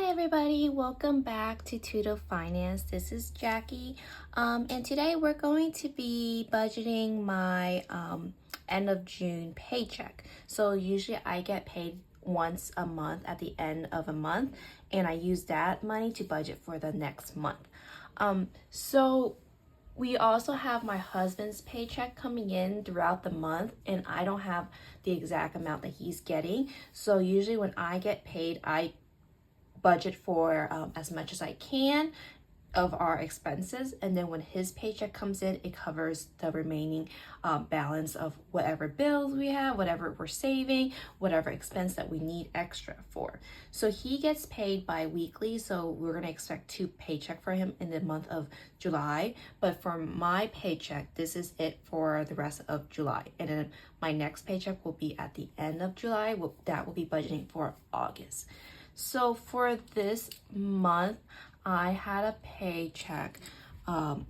Hi everybody, welcome back to TootleFinance. This is Jackie, and today we're going to be budgeting my end of June paycheck. So usually I get paid once a month at the end of a month, and I use that money to budget for the next month. So we also have my husband's paycheck coming in throughout the month, and I don't have the exact amount that he's getting. So usually when I get paid, I budget for as much as I can of our expenses, and then when his paycheck comes in, it covers the remaining balance of whatever bills we have, whatever we're saving, whatever expense that we need extra for. So he gets paid bi-weekly, so we're gonna expect 2 paycheck for him in the month of July. But for my paycheck, this is it for the rest of July, and then my next paycheck will be at the end of July. That will be budgeting for August. So for this month, I had a paycheck of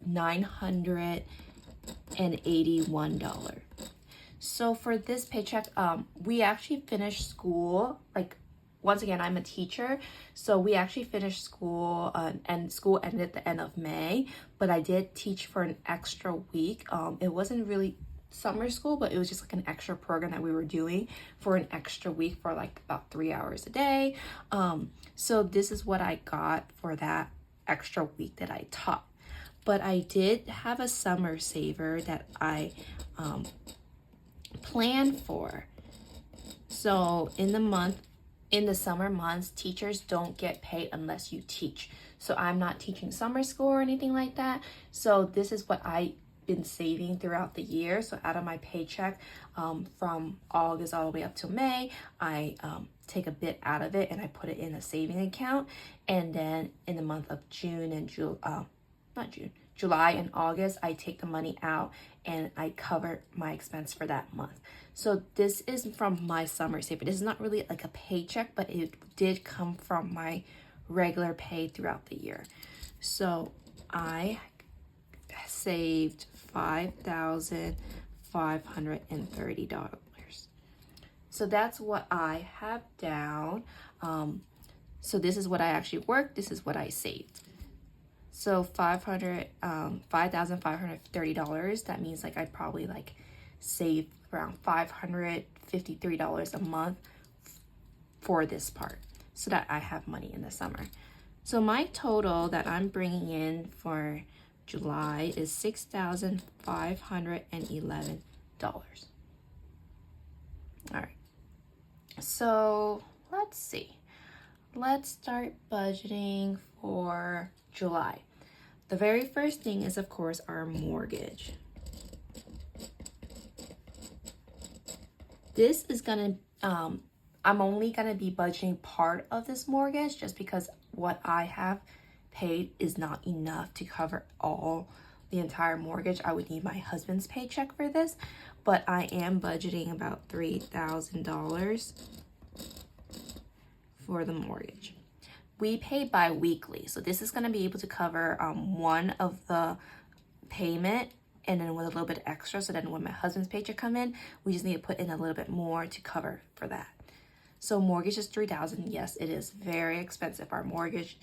$981. So for this paycheck, we actually finished school. Like, once again, I'm a teacher, so we actually finished school, and school ended at the end of May, but I did teach for an extra week. It wasn't really summer school, but it was just like an extra program that we were doing for an extra week for like about 3 hours a day. So this is what I got for that extra week that I taught. But I did have a summer saver that I planned for. So in the summer months, teachers don't get paid unless you teach. So I'm not teaching summer school or anything like that. So this is what I been saving throughout the year. So out of my paycheck, from August all the way up to May, I take a bit out of it and I put it in a saving account. And then in the month of June and July and August, I take the money out and I cover my expense for that month. So this is from my summer saver. This is not really like a paycheck, but it did come from my regular pay throughout the year. So I saved $5,530. So that's what I have down. So this is what I actually worked. This is what I saved. So $5,530. That means like I'd probably like save around $553 a month for this part, so that I have money in the summer. So my total that I'm bringing in for July is $6,511. All right, so let's see. Let's start budgeting for July. The very first thing is, of course, our mortgage. This is gonna, I'm only gonna be budgeting part of this mortgage just because what I have paid is not enough to cover the entire mortgage. I would need my husband's paycheck for this, but I am budgeting about $3,000 for the mortgage. We pay bi-weekly, so this is going to be able to cover one of the payment, and then with a little bit extra, so then when my husband's paycheck come in, we just need to put in a little bit more to cover for that. So mortgage is $3,000. Yes, it is very expensive. Our mortgage,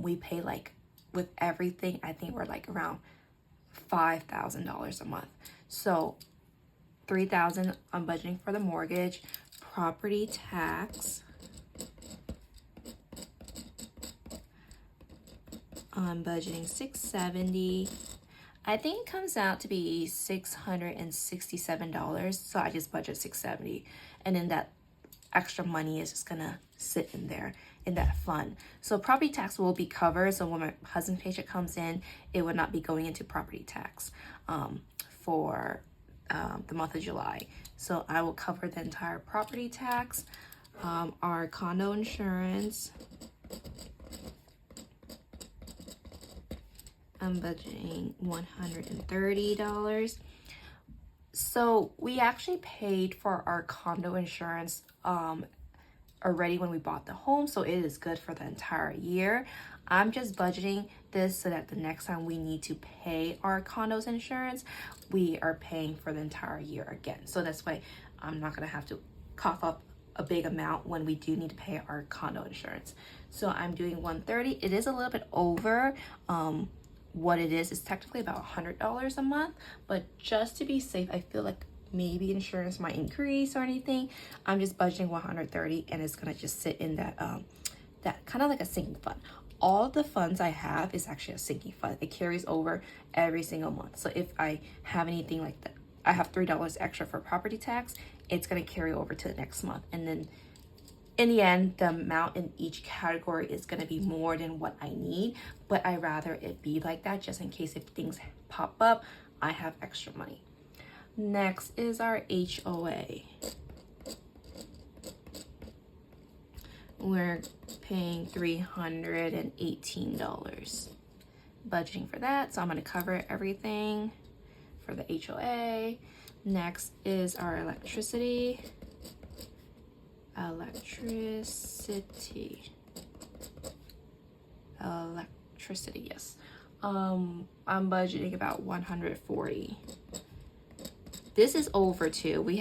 we pay, like, with everything, I think we're like around $5,000 a month. So $3,000 I'm budgeting for the mortgage. Property tax, I'm budgeting $670. I think it comes out to be $667. So I just budget $670, and then that extra money is just gonna sit in there in that fund. So property tax will be covered. So when my husband's paycheck comes in, it would not be going into property tax for the month of July. So I will cover the entire property tax. Our condo insurance, I'm budgeting $130. So we actually paid for our condo insurance already when we bought the home, so it is good for the entire year. I'm just budgeting this so that the next time we need to pay our condo's insurance, we are paying for the entire year again. So that's why I'm not gonna have to cough up a big amount when we do need to pay our condo insurance. So I'm doing 130. It is a little bit over what it is. It's technically about $100 a month, but just to be safe, I feel like maybe insurance might increase or anything. I'm just budgeting 130, and it's gonna just sit in that that kind of like a sinking fund. All the funds I have is actually a sinking fund. It carries over every single month. So if I have anything like that, I have $3 extra for property tax, it's gonna carry over to the next month. And then in the end, the amount in each category is gonna be more than what I need, but I rather it be like that just in case if things pop up, I have extra money. Next is our HOA. We're paying $318. Budgeting for that, so I'm gonna cover everything for the HOA. Next is our electricity. Electricity, yes. I'm budgeting about 140. This is over too. We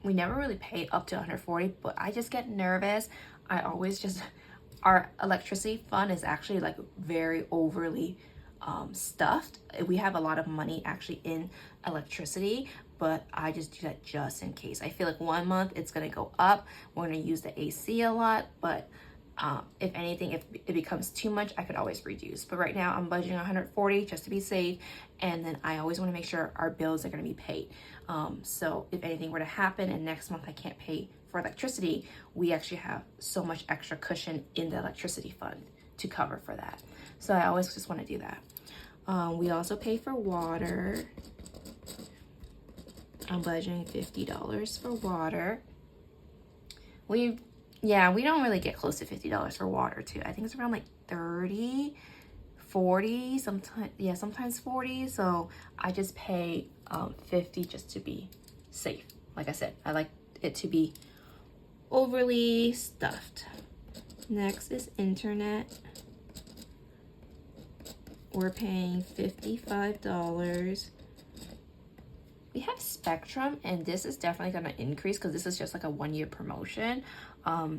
never really paid up to 140, but I just get nervous. I always just, our electricity fund is actually like very overly stuffed. We have a lot of money actually in electricity, but I just do that just in case. I feel like 1 month it's gonna go up. We're gonna use the AC a lot, but if anything, if it becomes too much, I could always reduce. But right now I'm budgeting 140 just to be safe. And then I always wanna make sure our bills are gonna be paid. So if anything were to happen and next month I can't pay for electricity, we actually have so much extra cushion in the electricity fund to cover for that. So I always just wanna do that. We also pay for water. I'm budgeting $50 for water. We don't really get close to $50 for water too. I think it's around like 30, 40, sometimes 40. So I just pay 50 just to be safe. Like I said, I like it to be overly stuffed. Next is internet. We're paying $55. We have Spectrum, and this is definitely gonna increase because this is just like a 1-year promotion.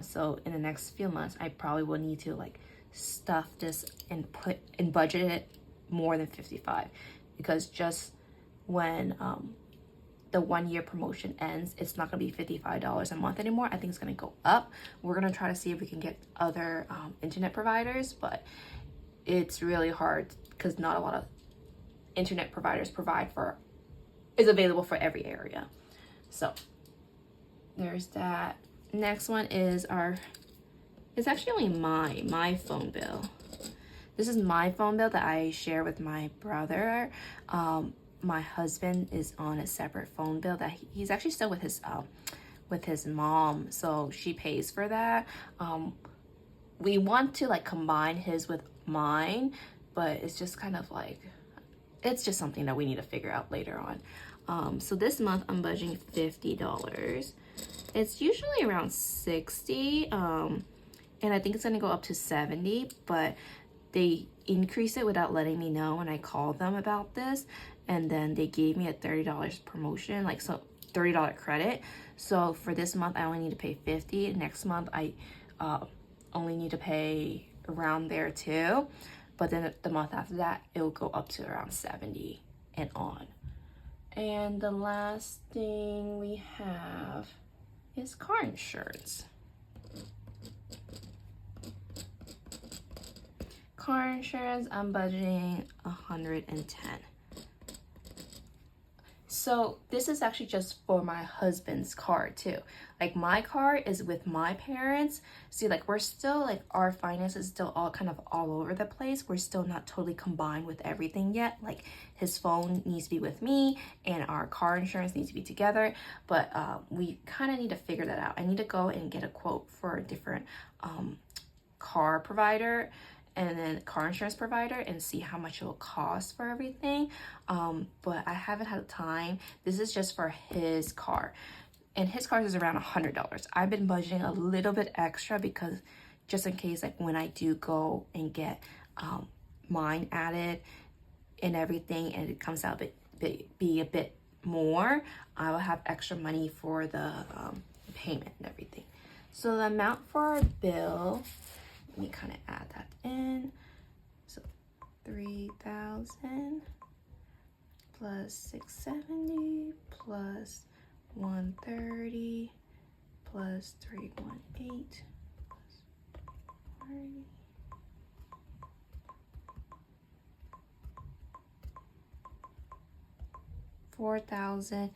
So in the next few months, I probably will need to like stuff this and put and budget it more than 55, because just when the 1-year promotion ends, it's not gonna be $55 a month anymore. I think it's gonna go up. We're gonna try to see if we can get other internet providers, but it's really hard because not a lot of internet providers is available for every area. So there's that. Next one is it's actually only my phone bill. This is my phone bill that I share with my brother. My husband is on a separate phone bill that he's actually still with his mom, so she pays for that. We want to like combine his with mine, but it's just kind of like, it's just something that we need to figure out later on. So this month I'm budgeting $50. It's usually around 60, and I think it's gonna go up to 70, but they increase it without letting me know, and I called them about this, and then they gave me a $30 promotion, like so $30 credit. So for this month I only need to pay 50. Next month I only need to pay around there too, but then the month after that it will go up to around 70 and on. And the last thing we have is car insurance. Car insurance, I'm budgeting 110. So this is actually just for my husband's car too. Like my car is with my parents. See, like we're still like, our finances is still all kind of all over the place. We're still not totally combined with everything yet. Like his phone needs to be with me and our car insurance needs to be together. But we kind of need to figure that out. I need to go and get a quote for a different car provider and then car insurance provider and see how much it will cost for everything. But I haven't had time. This is just for his car. And his car is around $100. I've been budgeting a little bit extra because just in case, like when I do go and get mine added and everything, and it comes out be a bit more, I will have extra money for the payment and everything. So the amount for our bill, let me kind of add that in. So 3,000 plus 670 plus 130 plus 318 plus 40. $4,000.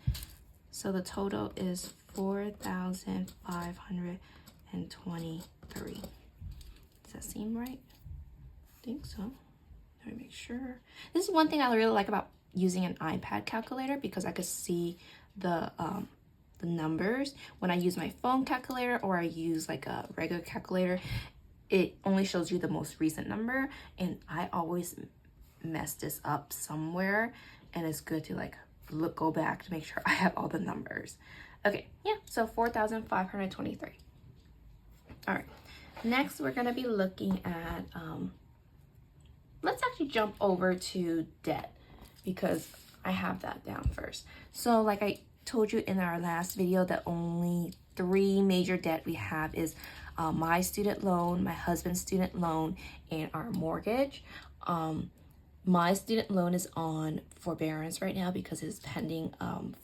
So the total is $4,523. Does that seem right? I think so. Let me make sure. This is one thing I really like about using an iPad calculator, because I could see the numbers. When I use my phone calculator or I use like a regular calculator, it only shows you the most recent number, and I always mess this up somewhere, and it's good to like go back to make sure I have all the numbers. Okay, yeah, so 4,523. All right, next we're gonna be looking at, let's actually jump over to debt, because I have that down first. So like I told you in our last video, that only 3 major debt we have is my student loan, my husband's student loan, and our mortgage. My student loan is on forbearance right now because it's pending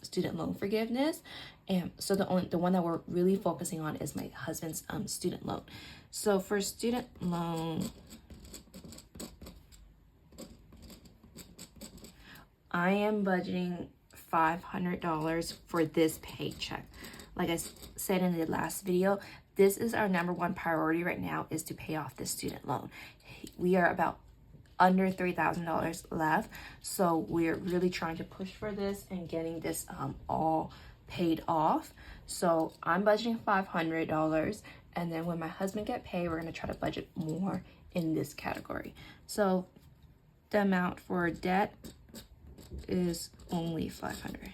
student loan forgiveness, and so the one that we're really focusing on is my husband's student loan. So for student loan, I am budgeting $500 for this paycheck. Like I said in the last video, this is our #1 priority right now, is to pay off this student loan. We are about under $3,000 left, so we're really trying to push for this and getting this all paid off. So I'm budgeting $500, and then when my husband get paid, we're gonna try to budget more in this category. So the amount for debt is only $500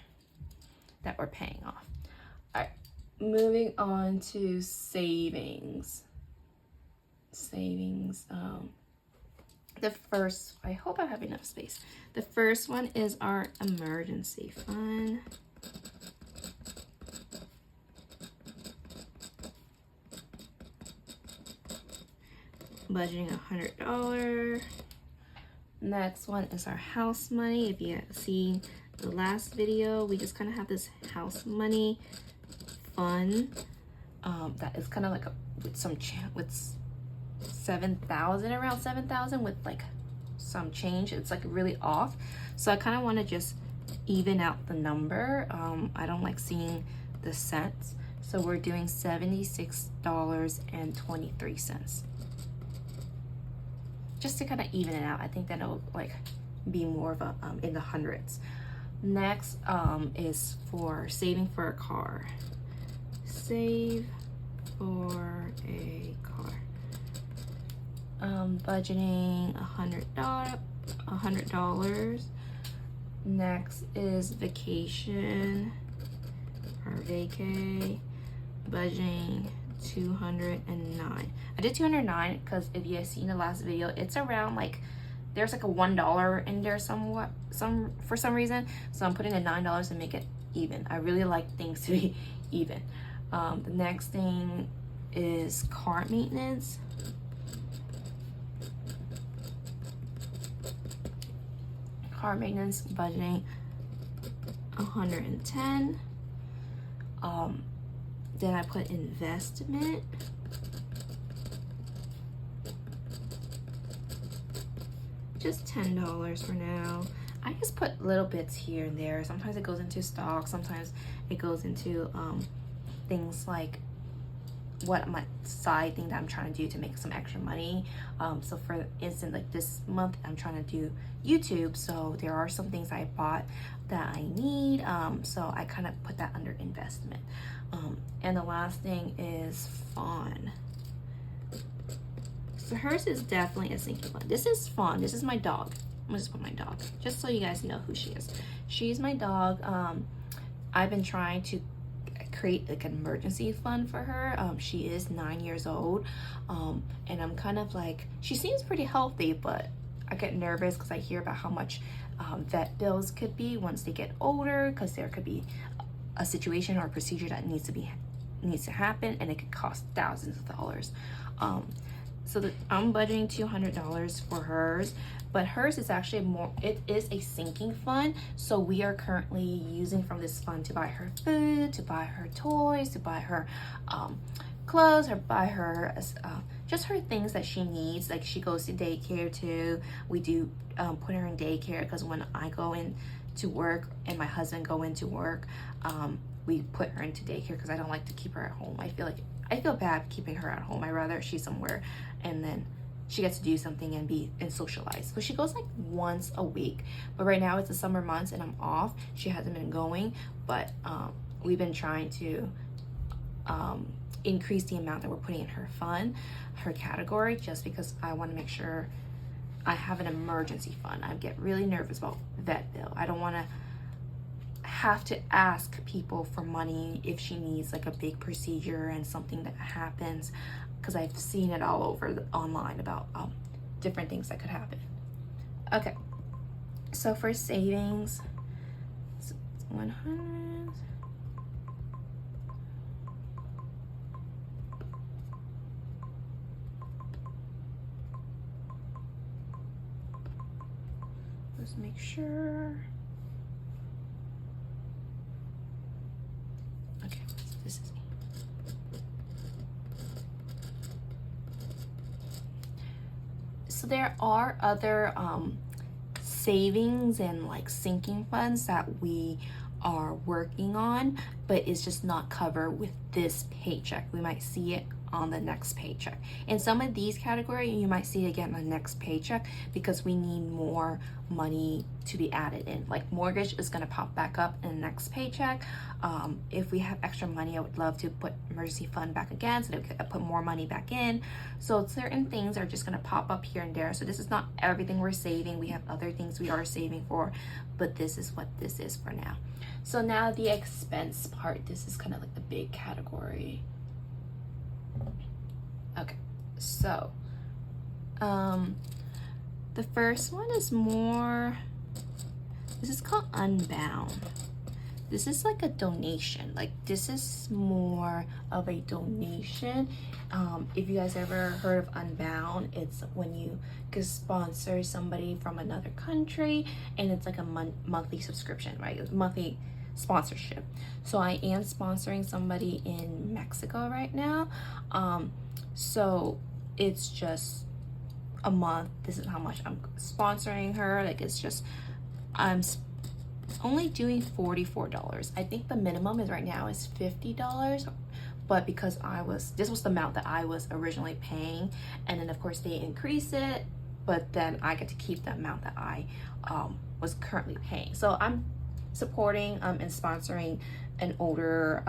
that we're paying off. All right, moving on to savings. The first, I hope I have enough space. The first one is our emergency fund. Budgeting $100. Next one is our house money. If you have seen the last video, we just kind of have this house money fund that is kind of like with 7,000, around 7,000 with like some change. It's like really off, so I kind of want to just even out the number. I don't like seeing the cents, so we're doing $76.23 just to kind of even it out. I think that it'll like be more of a in the hundreds. Next is for saving for a car. Save for a car. Budgeting $100. Next is vacation or vacay. Budgeting $209. I did $209 because if you have seen the last video, it's around like there's like a $1 in there for some reason. So I'm putting a $9 to make it even. I really like things to be even. The next thing is car maintenance. Car maintenance, budgeting $110. Then I put investment. Just $10 for now. I just put little bits here and there. Sometimes it goes into stock, sometimes it goes into things like what my side thing that I'm trying to do to make some extra money. So for instance, like this month I'm trying to do YouTube, so there are some things I bought that I need, so I kind of put that under investment. And the last thing is Fawn. So hers is definitely a sinking fund. This is Fawn. This is my dog. I'm gonna just put my dog just so you guys know who she is. She's my dog. I've been trying to create like an emergency fund for her. She is 9 years old, and I'm kind of like, she seems pretty healthy, but I get nervous because I hear about how much vet bills could be once they get older, because there could be a situation or a procedure that needs to happen, and it could cost thousands of dollars. So I'm budgeting $200 for hers, but hers is actually it is a sinking fund. So we are currently using from this fund to buy her food, to buy her toys, to buy her clothes, or buy her just her things that she needs. Like she goes to daycare too. We do put her in daycare, because when I go in to work and my husband go into work, we put her into daycare, because I don't like to keep her at home. I feel bad keeping her at home. I rather she's somewhere and then she gets to do something and socialize. So she goes like once a week, but right now it's the summer months and I'm off. She hasn't been going, but we've been trying to increase the amount that we're putting in her fund, her category, just because I want to make sure I have an emergency fund. I get really nervous about vet bill. I don't want to have to ask people for money if she needs like a big procedure and something that happens, because I've seen it all over online about different things that could happen. Okay, so for savings, it's 100. Let's make sure. Okay, this is so there are other savings and like sinking funds that we are working on, but it's just not covered with this paycheck. We might see it on the next paycheck. In some of these categories, you might see it again on the next paycheck, because we need more money to be added in. Like mortgage is going to pop back up in the next paycheck. If we have extra money, I would love to put emergency fund back again, so that we could put more money back in. So certain things are just going to pop up here and there. So this is not everything we're saving. We have other things we are saving for, but this is what this is for now. So now the expense part, this is kind of like the big category. Okay, so the first one is more, this is called Unbound. This is like a donation. Like this is more of a donation. If you guys ever heard of Unbound, it's when you could sponsor somebody from another country, and it's like a monthly subscription, right? It's monthly sponsorship. So I am sponsoring somebody in Mexico right now. So it's just a month. This is how much I'm sponsoring her. Like it's just, I'm only doing $44. I think the minimum is right now is $50, but because this was the amount that I was originally paying, and then of course they increase it, but then I get to keep the amount that I was currently paying. So I'm supporting and sponsoring an older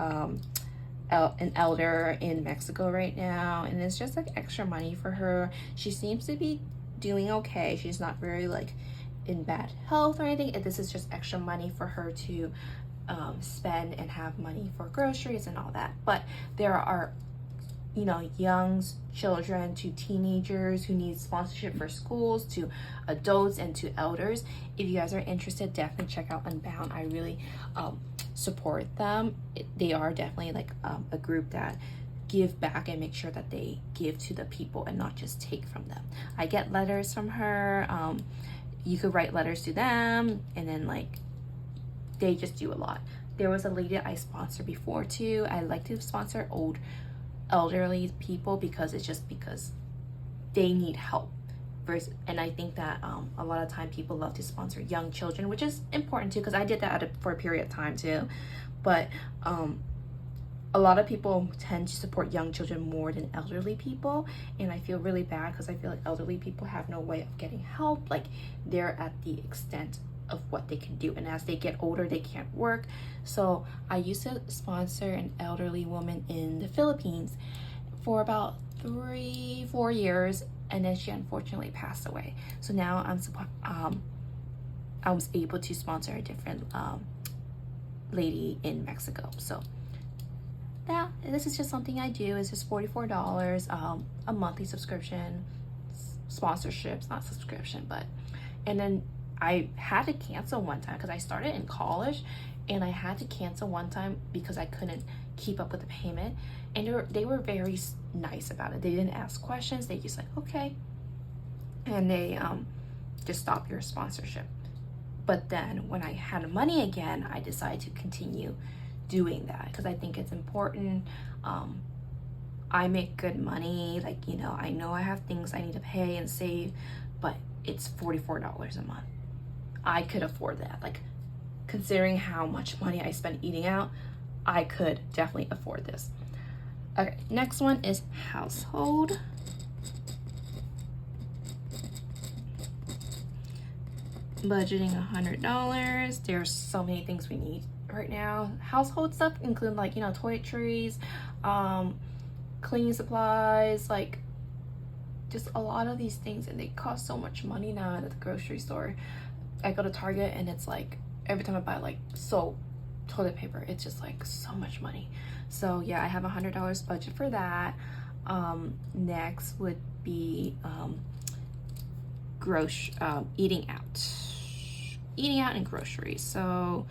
an elder in Mexico right now, and it's just like extra money for her. She seems to be doing okay. She's not very like in bad health or anything. This is just extra money for her to spend and have money for groceries and all that. But there are, you know, young children to teenagers who need sponsorship for schools, to adults, and to elders. If you guys are interested, definitely check out Unbound. I really support them. They are definitely like a group that give back and make sure that they give to the people and not just take from them. I get letters from her. You could write letters to them, and then like they just do a lot. There was a lady I sponsored before too. I like to sponsor elderly people because they need help. And I think that a lot of time people love to sponsor young children, which is important too, because I did that for a period of time too. But a lot of people tend to support young children more than elderly people, and I feel really bad because I feel like elderly people have no way of getting help. Like they're at the extent of what they can do, and as they get older they can't work. So I used to sponsor an elderly woman in the Philippines for about 3-4 years, and then she unfortunately passed away. So now I was able to sponsor a different lady in Mexico. So this is just something I do. It's just $44 a monthly subscription. sponsorships, not subscription, but, and then I had to cancel one time because I started in college, and I had to cancel one time because I couldn't keep up with the payment. And they were very nice about it. They didn't ask questions. They just like, okay. And they just stopped your sponsorship. But then when I had money again, I decided to continue doing that because I think it's important. I make good money. Like, you know I have things I need to pay and save, but it's $44 a month. I could afford that. Like, considering how much money I spend eating out, I could definitely afford this. Okay, next one is household. Budgeting $100. There's so many things we need right now. Household stuff include, like, toiletries, cleaning supplies, like just a lot of these things, and they cost so much money now at the grocery store. I go to Target and it's like every time I buy like soap, toilet paper, it's just like so much money. So yeah, I have $100 budget for that. Next would be eating out and groceries. So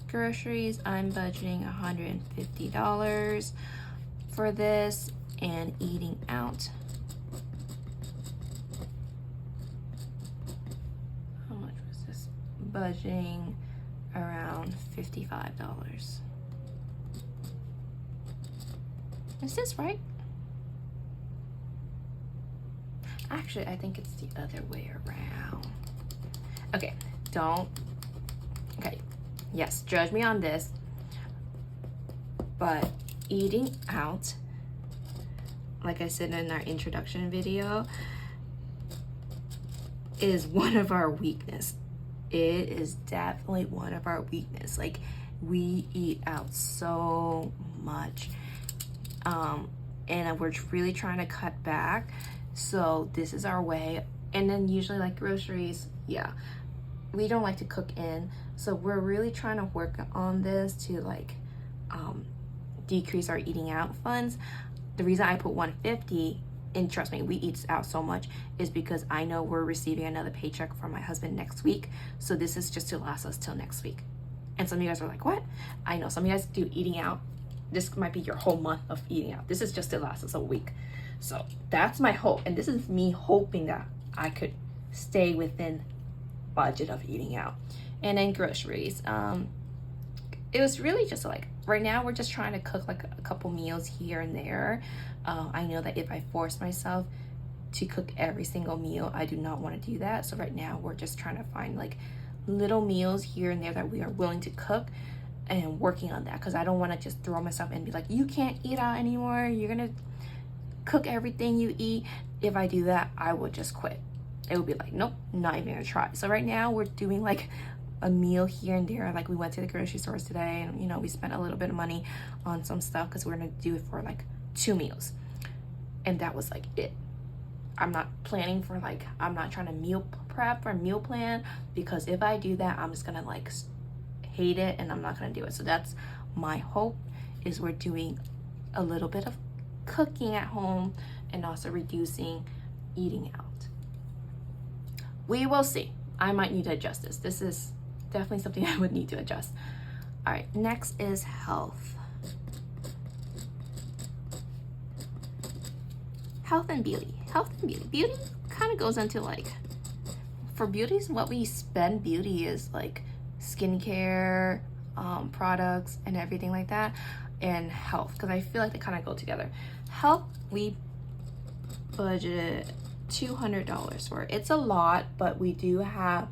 groceries, I'm budgeting $150 for this, and eating out, how much was this? Budgeting around $55. Is this right? Actually, I think it's the other way around. Okay, yes, judge me on this, but eating out, like I said in our introduction video, is one of our weakness. It is definitely one of our weakness. Like, we eat out so much, and we're really trying to cut back. So this is our way. And then usually, like groceries, yeah, we don't like to cook in, so we're really trying to work on this to like decrease our eating out funds. The reason I put $150, and trust me, we eat out so much, is because I know we're receiving another paycheck from my husband next week, so this is just to last us till next week. And some of you guys are like, what? I know some of you guys do eating out. This might be your whole month of eating out. This is just to last us a week. So that's my hope, and this is me hoping that I could stay within budget of eating out. And then groceries, it was really just like, right now we're just trying to cook like a couple meals here and there. I know that if I force myself to cook every single meal, I do not want to do that. So right now we're just trying to find like little meals here and there that we are willing to cook, and working on that, because I don't want to just throw myself in and be like, you can't eat out anymore, you're gonna cook everything you eat. If I do that, I would just quit. It would be like, nope, not even gonna try. So right now we're doing like a meal here and there. Like, we went to the grocery stores today, and we spent a little bit of money on some stuff because we're gonna do it for like 2 meals, and that was like it. I'm not planning for like, I'm not trying to meal prep or meal plan, because if I do that, I'm just gonna like hate it, and I'm not gonna do it. So that's my hope, is we're doing a little bit of cooking at home and also reducing eating out. We will see. I might need to adjust this. This is definitely something I would need to adjust. All right, next is health. Health and beauty. Health and beauty. Beauty kind of goes into like, for beauties, what we spend beauty is like skincare, products and everything like that, and health, because I feel like they kind of go together. Health, we budgeted $200 for it. It's a lot, but we do have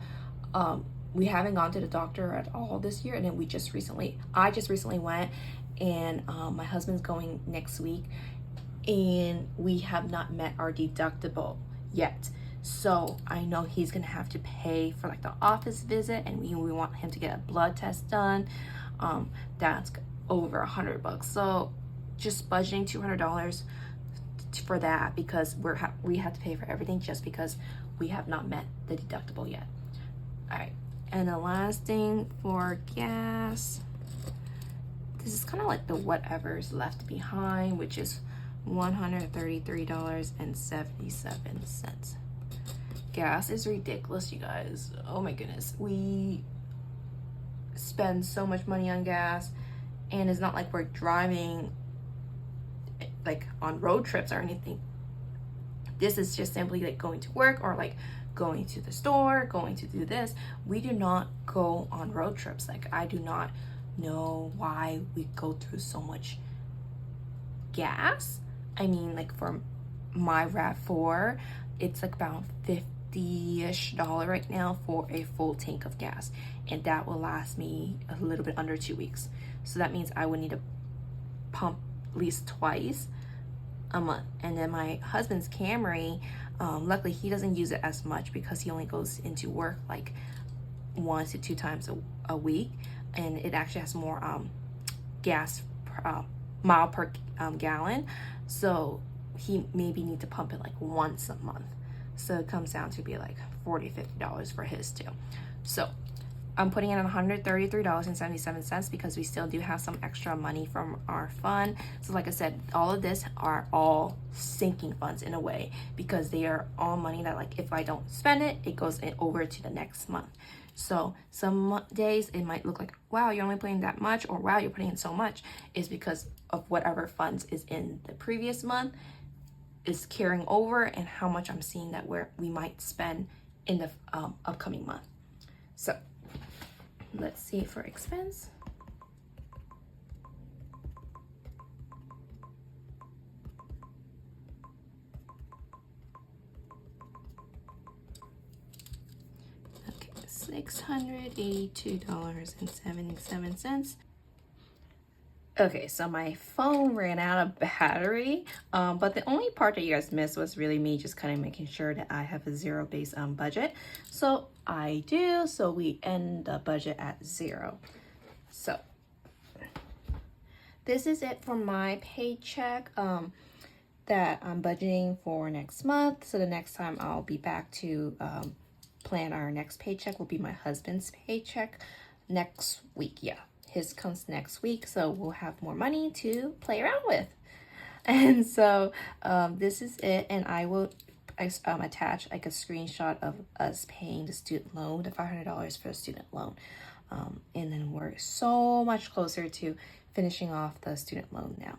we haven't gone to the doctor at all this year, and then I just recently went, and my husband's going next week, and we have not met our deductible yet. So I know he's gonna have to pay for like the office visit, and we want him to get a blood test done. That's over $100. So just budgeting $200 for that, because we have to pay for everything, just because we have not met the deductible yet. All right, and the last thing for gas, This is kind of like the whatever's left behind, which is $133.77. Gas is ridiculous, you guys. Oh my goodness. We spend so much money on gas, and it's not like we're driving like on road trips or anything. This is just simply like going to work or like going to the store, going to do this. We do not go on road trips. Like, I do not know why we go through so much gas. I mean, like for my RAV4, it's like about $50-ish right now for a full tank of gas, and that will last me a little bit under 2 weeks. So that means I would need to pump at least twice a month. And then my husband's Camry, luckily he doesn't use it as much because he only goes into work like 1 to 2 times a week, and it actually has more gas mile per gallon, so he maybe need to pump it like once a month. So it comes down to be like $40-50 for his too. So I'm putting in $133.77 because we still do have some extra money from our fund. So like I said, all of this are all sinking funds in a way, because they are all money that, like, if I don't spend it, it goes over to the next month. So some days it might look like, wow, you're only putting that much, or wow, you're putting in so much. Is because of whatever funds is in the previous month is carrying over, and how much I'm seeing that we might spend in the upcoming month. So let's see for expense. Okay, $682.77. Okay, so my phone ran out of battery, but the only part that you guys missed was really me just kind of making sure that I have a zero-based budget. So I do, so we end the budget at 0. So this is it for my paycheck that I'm budgeting for next month. So the next time I'll be back to plan our next paycheck will be my husband's paycheck next week. Yeah. His comes next week, so we'll have more money to play around with. And so this is it, and I will attach like a screenshot of us paying the student loan, the $500 for the student loan, and then we're so much closer to finishing off the student loan now.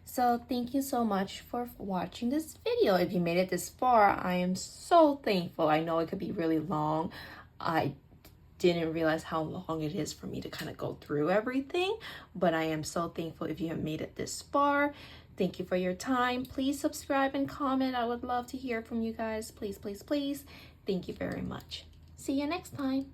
So thank you so much for watching this video. If you made it this far, I am so thankful. I know it could be really long. I didn't realize how long it is for me to kind of go through everything, but I am so thankful if you have made it this far. Thank you for your time. Please subscribe and comment. I would love to hear from you guys. Please, please, please. Thank you very much. See you next time.